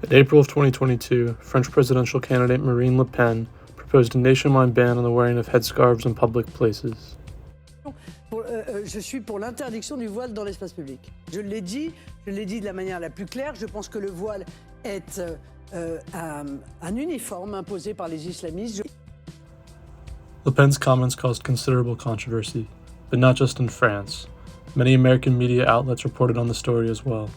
In April of 2022, French presidential candidate Marine Le Pen proposed a nationwide ban on the wearing of headscarves in public places. Je suis pour l'interdiction du voile dans l'espace public. Je l'ai dit de la manière la plus claire. Je pense que le voile est un uniforme imposé par les islamistes. Le Pen's comments caused considerable controversy, but not just in France. Many American media outlets reported on the story as well.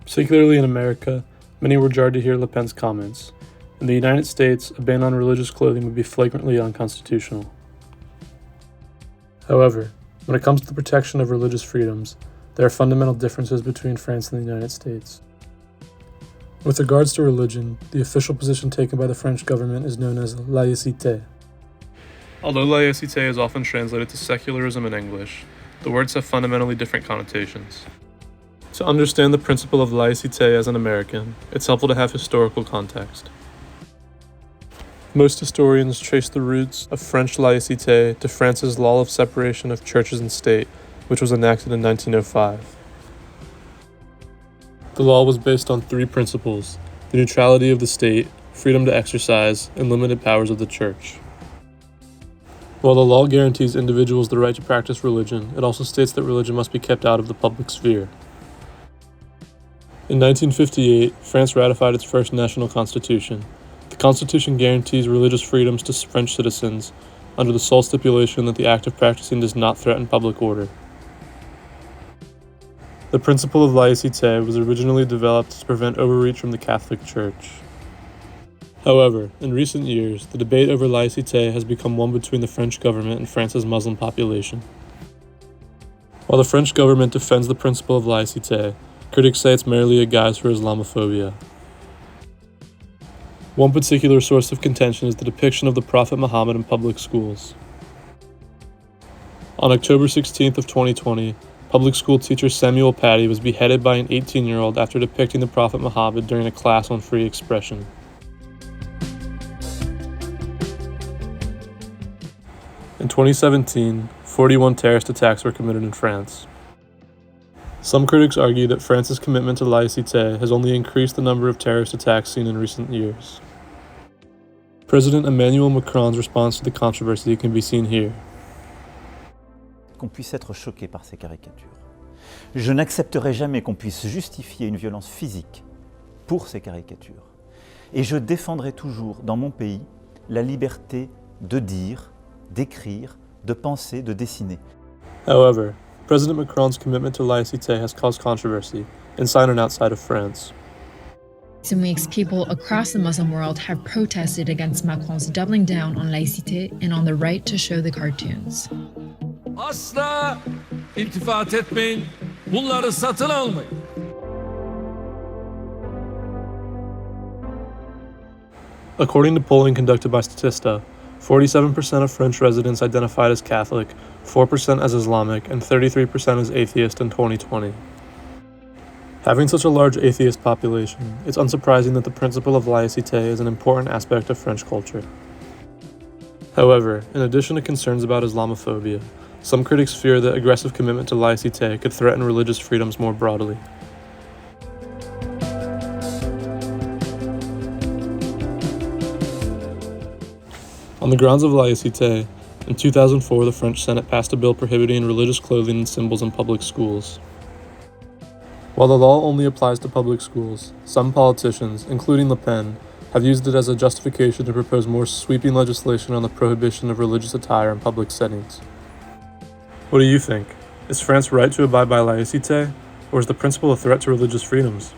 Particularly in America, many were jarred to hear Le Pen's comments. In the United States, a ban on religious clothing would be flagrantly unconstitutional. However, when it comes to the protection of religious freedoms, there are fundamental differences between France and the United States. With regards to religion, the official position taken by the French government is known as Laïcité. Although laïcité is often translated to secularism in English, the words have fundamentally different connotations. To understand the principle of laïcité as an American, it's helpful to have historical context. Most historians trace the roots of French laïcité to France's law of separation of churches and state, which was enacted in 1905. The law was based on three principles: the neutrality of the state, freedom to exercise, and limited powers of the church. While the law guarantees individuals the right to practice religion, it also states that religion must be kept out of the public sphere. In 1958, France ratified its first national constitution. The Constitution guarantees religious freedoms to French citizens under the sole stipulation that the act of practicing does not threaten public order. The principle of laïcité was originally developed to prevent overreach from the Catholic Church. However, in recent years, the debate over laïcité has become one between the French government and France's Muslim population. While the French government defends the principle of laïcité, critics say it's merely a guise for Islamophobia. One particular source of contention is the depiction of the Prophet Muhammad in public schools. On October 16th of 2020, public school teacher Samuel Paty was beheaded by an 18-year-old after depicting the Prophet Muhammad during a class on free expression. In 2017, 41 terrorist attacks were committed in France. Some critics argue that France's commitment to laïcité has only increased the number of terrorist attacks seen in recent years. President Emmanuel Macron's response to the controversy can be seen here. Qu'on puisse être choqué par ces caricatures. Je n'accepterai jamais qu'on puisse justifier une violence physique pour ces caricatures. Et je défendrai toujours dans mon pays la liberté de dire, d'écrire, de penser, de dessiner. However, President Macron's commitment to laïcité has caused controversy, inside and outside of France. In weeks, people across the Muslim world have protested against Macron's doubling down on laïcité and on the right to show the cartoons. Asla iltifat etmeyin. Bunları satın almayın. According to polling conducted by Statista, 47% of French residents identified as Catholic, 4% as Islamic, and 33% as atheist in 2020. Having such a large atheist population, it's unsurprising that the principle of laïcité is an important aspect of French culture. However, in addition to concerns about Islamophobia, some critics fear that aggressive commitment to laïcité could threaten religious freedoms more broadly. On the grounds of laïcité, in 2004 the French Senate passed a bill prohibiting religious clothing and symbols in public schools. While the law only applies to public schools, some politicians, including Le Pen, have used it as a justification to propose more sweeping legislation on the prohibition of religious attire in public settings. What do you think? Is France right to abide by laïcité, or is the principle a threat to religious freedoms?